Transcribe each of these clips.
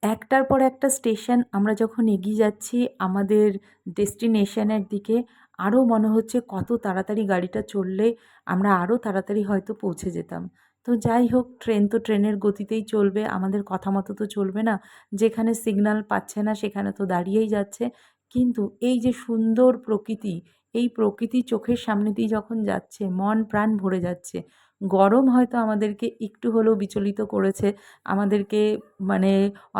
একটার পর একটা স্টেশন আমরা যখন এগিয়ে যাচ্ছি আমাদের ডেস্টিনেশনের দিকে, আরও মনে হচ্ছে কত তাড়াতাড়ি গাড়িটা চললে আমরা আরও তাড়াতাড়ি হয়তো পৌঁছে যেতাম। তো যাই হোক, ট্রেন তো ট্রেনের গতিতেই চলবে, আমাদের কথা মতো তো চলবে না। যেখানে সিগন্যাল পাচ্ছে না সেখানে তো দাঁড়িয়েই যাচ্ছে। কিন্তু এই যে সুন্দর প্রকৃতি, এই প্রকৃতি চোখের সামনে দিয়ে যখন যাচ্ছে মন প্রাণ ভরে যাচ্ছে। গরম হয়তো আমাদেরকে একটু হলেও বিচলিত করেছে, আমাদেরকে মানে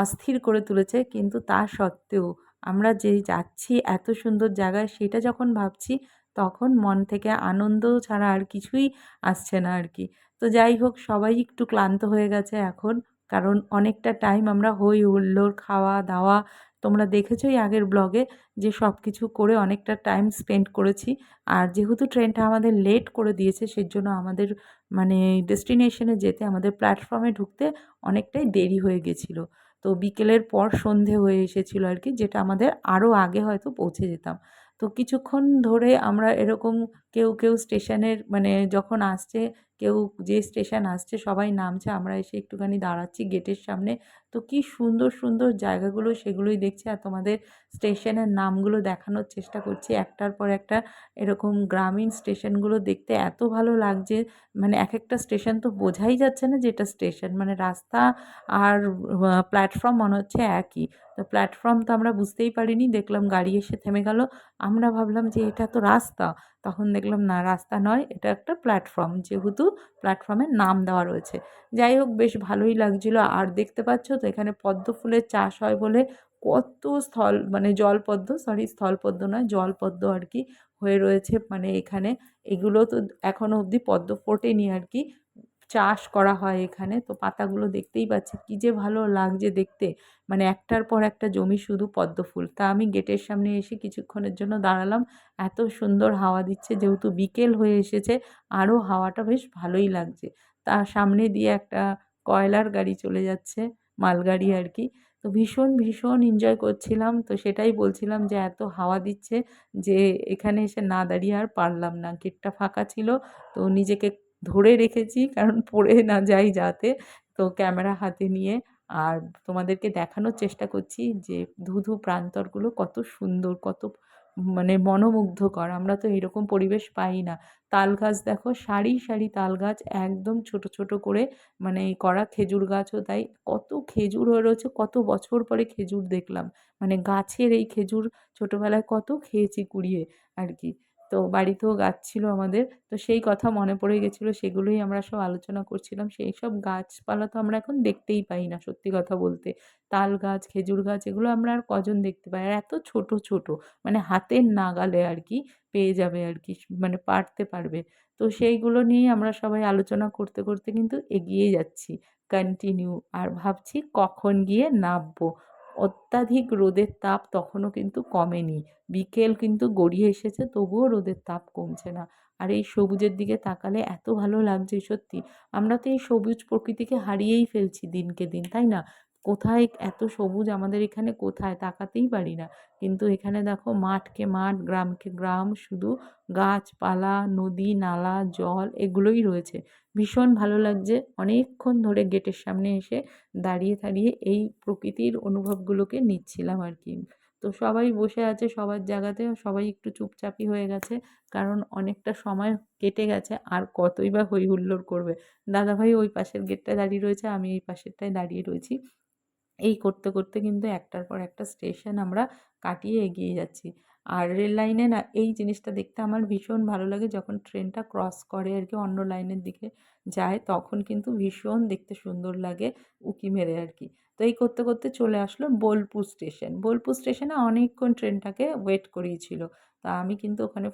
অস্থির করে তুলেছে, কিন্তু তা সত্ত্বেও আমরা যে যাচ্ছি এত সুন্দর জায়গায় সেটা যখন ভাবছি তখন মন থেকে আনন্দ ছাড়া আর কিছুই আসছে না আর কি। তো যাই হোক, সবাই একটু ক্লান্ত হয়ে গেছে এখন, কারণ অনেকটা টাইম আমরা হই হুল্লোড় খাওয়া দাওয়া তোমরা দেখেছোই আগের ব্লগে যে সব কিছু করে অনেকটা টাইম স্পেন্ড করেছি। আর যেহেতু ট্রেনটা আমাদের লেট করে দিয়েছে সেজন্য আমাদের মানে ডেস্টিনেশনে যেতে আমাদের প্ল্যাটফর্মে ঢুকতে অনেকটাই দেরি হয়ে গেছিলো। তো বিকেলের পর সন্ধে হয়ে এসেছিলো আর কি, যেটা আমাদের আরও আগে হয়তো পৌঁছে যেতাম। তো কিছুক্ষণ ধরে আমরা এরকম কেউ কেউ স্টেশনের মানে যখন আসছে, কেউ যে স্টেশন আসছে সবাই নামছে, আমরা এসে একটুখানি দাঁড়াচ্ছি গেটের সামনে। তো কি সুন্দর সুন্দর জায়গাগুলো সেগুলোই দেখছি আর তোমাদের স্টেশনের নামগুলো দেখানোর চেষ্টা করছি একটার পর একটা। এরকম গ্রামীণ স্টেশনগুলো দেখতে এত ভালো লাগছে, মানে এক একটা স্টেশন তো বোঝাই যাচ্ছে না যে এটা স্টেশন, মানে রাস্তা আর প্ল্যাটফর্ম মনে হচ্ছে একই। তো প্ল্যাটফর্ম তো আমরা বুঝতেই পারিনি, দেখলাম গাড়ি এসে থেমে গেল। আমরা ভাবলাম যে এটা তো রাস্তা, তখন দেখলাম না রাস্তা নয়, এটা একটা প্ল্যাটফর্ম, যেহেতু প্ল্যাটফর্মের নাম দেওয়া রয়েছে। যাই হোক, বেশ ভালোই লাগছিল। আর দেখতে পাচ্ছ তো এখানে পদ্ম ফুলের চাষ হয় বলে কত স্থল মানে জলপদ্ম, সরি স্থলপদ্ম নয় জলপদ্ম আর কি হয়ে রয়েছে মানে এখানে। এগুলো তো এখনও অবধি পদ্ম ফোটেনি আর কি, চাষ করা হয় এখানে। তো পাতাগুলো দেখতেই পাচ্ছি কী যে ভালো লাগছে দেখতে, মানে একটার পর একটা জমি শুধু পদ্ম ফুল। তা আমি গেটের সামনে এসে কিছুক্ষণের জন্য দাঁড়ালাম, এত সুন্দর হাওয়া দিচ্ছে, যেহেতু বিকেল হয়ে এসেছে আরও হাওয়াটা বেশ ভালোই লাগছে। তার সামনে দিয়ে একটা কয়লার গাড়ি চলে যাচ্ছে, মালগাড়ি আর কি। তো ভীষণ ভীষণ এনজয় করছিলাম, তো সেটাই বলছিলাম যে এত হাওয়া দিচ্ছে যে এখানে এসে না দাঁড়িয়ে আর পারলাম না, গেটটা ফাঁকা ছিল। তো নিজেকে ধরে রেখেছি কারণ পড়ে না যাই যাতে। তো ক্যামেরা হাতে নিয়ে আর তোমাদেরকে দেখানোর চেষ্টা করছি যে ধূ প্রান্তরগুলো কত সুন্দর, কত মানে মনোমুগ্ধকর। আমরা তো এরকম পরিবেশ পাই না। তাল গাছ দেখো, সারি সারি তাল গাছ একদম ছোট ছোট করে মানে করা, খেজুর গাছও তাই। কত খেজুর হয়ে রয়েছে, কত বছর পরে খেজুর দেখলাম। মানে গাছের এই খেজুর ছোটবেলায় কত খেয়েছি কুড়িয়ে আর কি। তো বাড়িতেও গাছ ছিল আমাদের, তো সেই কথা মনে পড়ে গেছিলো, সেগুলোই আমরা সব আলোচনা করছিলাম। সেই সব গাছপালা তো আমরা এখন দেখতেই পাই না সত্যি কথা বলতে। তাল গাছ, খেজুর গাছ এগুলো আমরা আর কজন দেখতে পাই, আর এত ছোট ছোট মানে হাতের নাগালে আর কি পেয়ে যাবে আর কি, মানে পারতে পারবে। তো সেইগুলো নিয়েই আমরা সবাই আলোচনা করতে করতে কিন্তু এগিয়ে যাচ্ছি কন্টিনিউ, আর ভাবছি কখন গিয়ে নামবো। অত্যাধিক রোদের তাপ তখনও কিন্তু কমেনি, বিকেল কিন্তু গড়িয়ে এসেছে তবুও রোদের তাপ কমছে না। আর এই সবুজের দিকে তাকালে এত ভালো লাগছে সত্যি। আমরা তো এই সবুজ প্রকৃতিকে হারিয়েই ফেলছি দিনকে দিন, তাই না? কোথায় এত সবুজ আমাদের এখানে, কোথায় তাকাতেই পারি না। কিন্তু এখানে দেখো মাঠকে মাঠ, গ্রামকে গ্রাম, শুধু গাছপালা, নদী, নালা, জল এগুলোই রয়েছে। ভীষণ ভালো লাগছে। অনেকক্ষণ ধরে গেটের সামনে এসে দাঁড়িয়ে দাঁড়িয়ে এই প্রকৃতির অনুভবগুলোকে নিচ্ছিলাম আর কি। তো সবাই বসে আছে সবার জায়গাতে, সবাই একটু চুপচাপই হয়ে গেছে, কারণ অনেকটা সময় কেটে গেছে, আর কতই বা হই হুল্লোড় করবে। দাদাভাই ওই পাশের গেটটায় দাঁড়িয়ে রয়েছে, আমি এই পাশেরটায় দাঁড়িয়ে রয়েছি। এই করতে করতে কিন্তু একটার পর একটা স্টেশন আমরা কাটিয়ে এগিয়ে যাচ্ছি। আর রেল লাইনে না এই জিনিসটা দেখতে আমার ভীষণ ভালো লাগে, যখন ট্রেনটা ক্রস করে আর কি অন্য লাইনের দিকে যায়, তখন কিন্তু ভীষণ দেখতে সুন্দর লাগে উঁকি মেরে আর কি। তো এই করতে করতে চলে আসলো বোলপুর স্টেশন। বোলপুর স্টেশনে অনেকক্ষণ ট্রেনটাকে ওয়েট করিয়েছিল। তা আমি কিন্তু ওখানে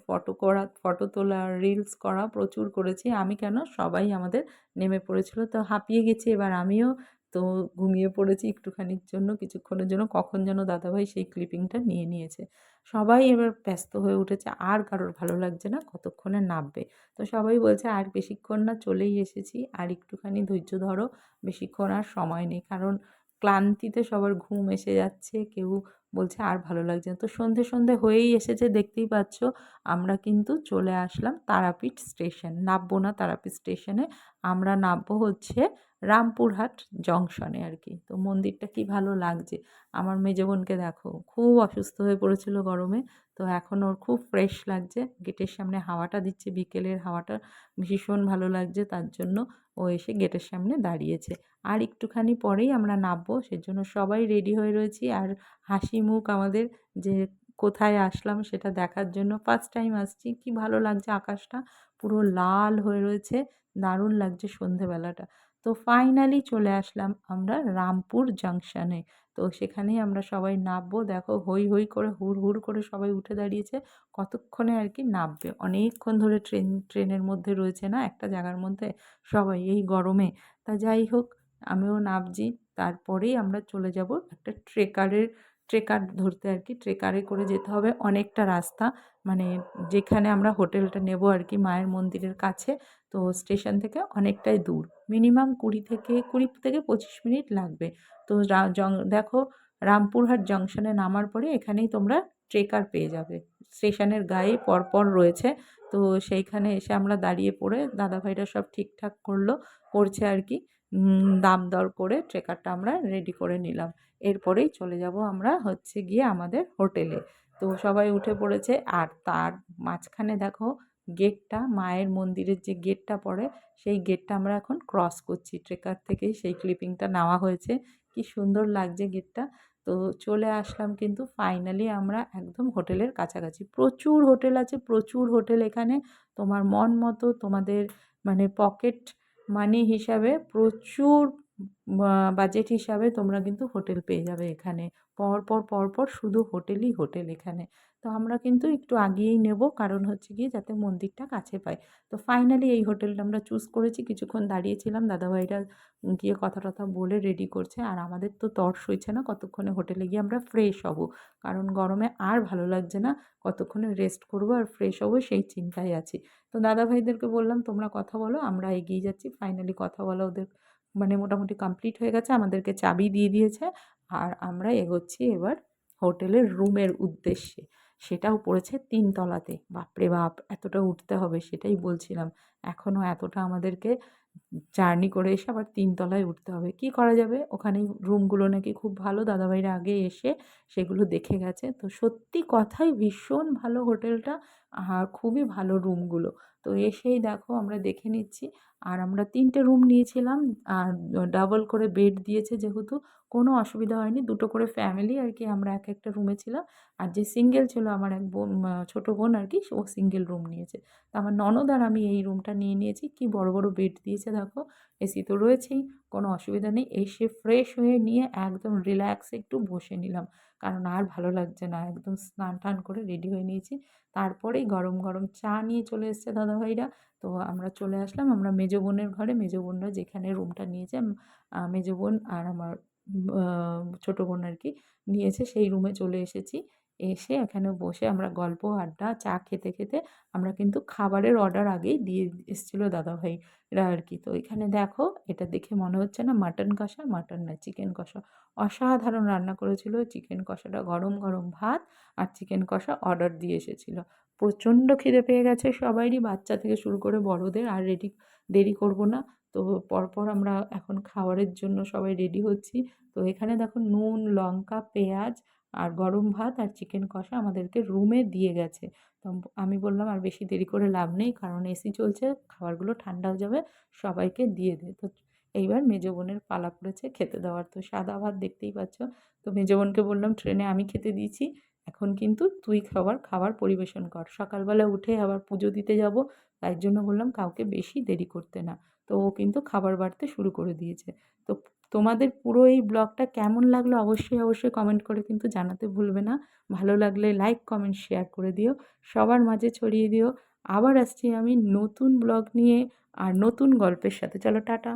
ফটো তোলা, রিলস করা প্রচুর করেছি। আমি কেন, সবাই আমাদের নেমে পড়েছিল। তো হাঁপিয়ে গেছি এবার আমিও, তো ঘুমিয়ে পড়েছি একটুখানির জন্য, কিছুক্ষণের জন্য, কখন যেন দাদাভাই সেই ক্লিপিংটা নিয়ে নিয়েছে। সবাই এবার ব্যস্ত হয়ে উঠেছে, আর কারোর ভালো লাগছে না কতক্ষণে নামবে। তো সবাই বলছে আর বেশিক্ষণ না, চলেই এসেছি, আর একটুখানি ধৈর্য ধরো, বেশিক্ষণ আর সময় নেই। কারণ ক্লান্তিতে সবার ঘুম এসে যাচ্ছে, কেউ বলছে আর ভালো লাগছে না। তো সন্ধে সন্ধে হয়েই এসেছে দেখতেই পাচ্ছ। আমরা কিন্তু চলে আসলাম তারাপীঠ স্টেশন, নামবো না তারাপীঠ স্টেশনে, আমরা নামবো হচ্ছে রামপুরহাট জংশনে আর কি। তো মন্দিরটা কি ভালো লাগছে। আমার মেজো বোনকে দেখো খুব অসুস্থ হয়ে পড়েছিল গরমে, তো এখন ওর খুব ফ্রেশ লাগছে, গেটের সামনে হাওয়াটা দিচ্ছে, বিকেলের হাওয়াটা ভীষণ ভালো লাগছে, তার জন্য ও এসে গেটের সামনে দাঁড়িয়েছে। আর একটুখানি পরেই আমরা নামবো, সেজন্য সবাই রেডি হয়ে রয়েছি। আর হাসি মুখ আমাদের, যে কোথায় আসলাম সেটা দেখার জন্য। ফার্স্ট টাইম আসছি, কি ভালো লাগছে, আকাশটা পুরো লাল হয়ে রয়েছে, দারুণ লাগছে সন্ধেবেলাটা। তো ফাইনালি চলে আসলাম আমরা রামপুর জাংশনে। তো সেখানেই আমরা সবাই নামবো, দেখো হই হই করে হুড় হুড় করে সবাই উঠে দাঁড়িয়েছে, কতক্ষণে আর কি নামবে, অনেকক্ষণ ধরে ট্রেনের মধ্যে রয়েছে না একটা জায়গার মধ্যে সবাই এই গরমে। তা যাই হোক, আমিও নামছি। তারপরেই আমরা চলে যাব একটা ট্রেকার ধরতে আর কি। ট্রেকারে করে যেতে হবে অনেকটা রাস্তা, মানে যেখানে আমরা হোটেলটা নেব আর কি মায়ের মন্দিরের কাছে। তো স্টেশন থেকে অনেকটাই দূর, মিনিমাম 20 থেকে 25 মিনিট লাগবে। তো দেখো রামপুরহাট জংশনে নামার পরে এখানেই তোমরা ট্রেকার পেয়ে যাবে, স্টেশনের গায়ে পরপর রয়েছে। তো সেইখানে এসে আমরা দাঁড়িয়ে পড়ে দাদাভাইরা সব ঠিকঠাক করছে আর কি। দাম দর করে ট্রেকারটা আমরা রেডি করে নিলাম। এরপরেই চলে যাব আমরা হচ্ছে গিয়ে আমাদের হোটেলে। তো সবাই উঠে পড়েছে, আর তার মাঝখানে দেখো গেটটা, মায়ের মন্দিরের যে গেটটা পড়ে সেই গেটটা আমরা এখন ক্রস করছি। ট্রেকার থেকেই সেই ক্লিপিংটা নেওয়া হয়েছে, কি সুন্দর লাগছে গেটটা। তো চলে আসলাম কিন্তু ফাইনালি আমরা একদম হোটেলের কাছাকাছি। প্রচুর হোটেল আছে, প্রচুর হোটেল এখানে, তোমার মন মতো তোমাদের মানে পকেট মানি হিসাবে প্রচুর বাজেট হিসাবে তোমরা কিন্তু হোটেল পেয়ে যাবে এখানে। পরপর পরপর শুধু হোটেলই হোটেল এখানে। তো আমরা কিন্তু একটু আগিয়েই নেব, কারণ হচ্ছে গিয়ে যাতে মন্দিরটা কাছে পাই। তো ফাইনালি এই হোটেলটা আমরা চুজ করেছি। কিছুক্ষণ দাঁড়িয়েছিলাম, দাদাভাইরা গিয়ে কথা টথা বলে রেডি করছে, আর আমাদের তো তর সইছে না কতক্ষণে হোটেলে গিয়ে আমরা ফ্রেশ হব, কারণ গরমে আর ভালো লাগছে না, কতক্ষণে রেস্ট করব আর ফ্রেশ হব সেই চিন্তায় আছি। তো দাদাভাইদেরকে বললাম তোমরা কথা বলো, আমরা এগিয়ে যাচ্ছি। ফাইনালি কথা বলা ওদের মানে মোটামুটি কমপ্লিট হয়ে গেছে, আমাদেরকে চাবি দিয়ে দিয়েছে, আর আমরা এগোচ্ছি এবার হোটেলের রুমের উদ্দেশ্যে। সেটাও পড়েছে 3 তলাতে, বাপরে বাপ এতটা উঠতে হবে, সেটাই বলছিলাম। এখনও এতটা আমাদেরকে জার্নি করে এসে আবার 3 তলায় উঠতে হবে, কি করা যাবে। ওখানেই রুমগুলো নাকি খুব ভালো, দাদাভাইরা আগে এসে সেগুলো দেখে গেছে। তো সত্যি কথাই ভীষণ ভালো হোটেলটা, আর খুবই ভালো রুমগুলো। তো এসেই দেখো আমরা দেখে নিচ্ছি। আর আমরা 3টে রুম নিয়েছিলাম, আর ডাবল করে বেড দিয়েছে যেহেতু, কোনো অসুবিধা হয়নি। 2টো করে ফ্যামিলি আর কি আমরা এক একটা রুমে ছিলাম। আর যে সিঙ্গেল ছিল আমার এক বোন, ছোটো বোন আর কি, ও সিঙ্গেল রুম নিয়েছে। তো আমার ননদ আর আমি এই রুমটা নিয়ে নিয়েছি। কি বড় বড় বেড দিয়েছে দেখো, এসি তো রয়েছেই, কোনো অসুবিধা নেই। এসে ফ্রেশ হয়ে নিয়ে একদম রিল্যাক্সে একটু বসে নিলাম, কারণ আর ভালো লাগছে না। একদম স্নান টান করে রেডি হয়ে নিয়েছি। তারপরেই গরম গরম চা নিয়ে চলে এসছে দাদাভাইরা। তো আমরা চলে আসলাম আমরা মেজো বোনের ঘরে। মেজো বোনরা যেখানে রুমটা নিয়েছে, মেজো বোন আর আমার ছোটো বোন আর কি নিয়েছে, সেই রুমে চলে এসেছি। এসে এখানে বসে আমরা গল্প আড্ডা চা খেতে খেতে আমরা কিন্তু খাবারের অর্ডার আগেই দিয়ে এসেছিলো দাদাভাইরা আর কি। তো এখানে দেখো, এটা দেখে মনে হচ্ছে না মাটন কষা, মাটন না চিকেন কষা। অসাধারণ রান্না করেছিল। চিকেন কষাটা, গরম গরম ভাত আর চিকেন কষা অর্ডার দিয়ে এসেছিলো। প্রচণ্ড খিদে পেয়ে গেছে সবাইরই, বাচ্চা থেকে শুরু করে বড়দের। আর দেরি করব না। তো পরপর আমরা এখন খাবারের জন্য সবাই রেডি হচ্ছি। তো এখানে দেখো নুন, লঙ্কা, পেঁয়াজ আর গরম ভাত আর চিকেন কষা আমাদেরকে রুমে দিয়ে গেছে। তো আমি বললাম আর বেশি দেরি করে লাভ নেই, কারণ এসি চলছে, খাবারগুলো ঠান্ডা হয়ে যাবে, সবাইকে দিয়ে দে। তো এইবার মেজো বোনের পালা পড়েছে খেতে দেওয়ার। তো সাদা ভাত দেখতেই পাচ্ছ। তো মেজো বোনকে বললাম ট্রেনে আমি খেতে দিয়েছি, এখন কিন্তু তুই খাবার পরিবেশন কর। সকালবেলা উঠে আবার পুজো দিতে যাব, তাই জন্য বললাম কাউকে বেশি দেরি করতে না। তো ও কিন্তু খাবার বাড়তে শুরু করে দিয়েছে। তো তোমাদের পুরো এই ব্লগটা কেমন লাগলো অবশ্যই অবশ্যই কমেন্ট করে কিন্তু জানাতে ভুলবে না। ভালো লাগলে লাইক কমেন্ট শেয়ার করে দিও, সবার মাঝে ছড়িয়ে দিও। আবার আসছি আমি নতুন ব্লগ নিয়ে আর নতুন গল্পের সাথে। চলো টাটা।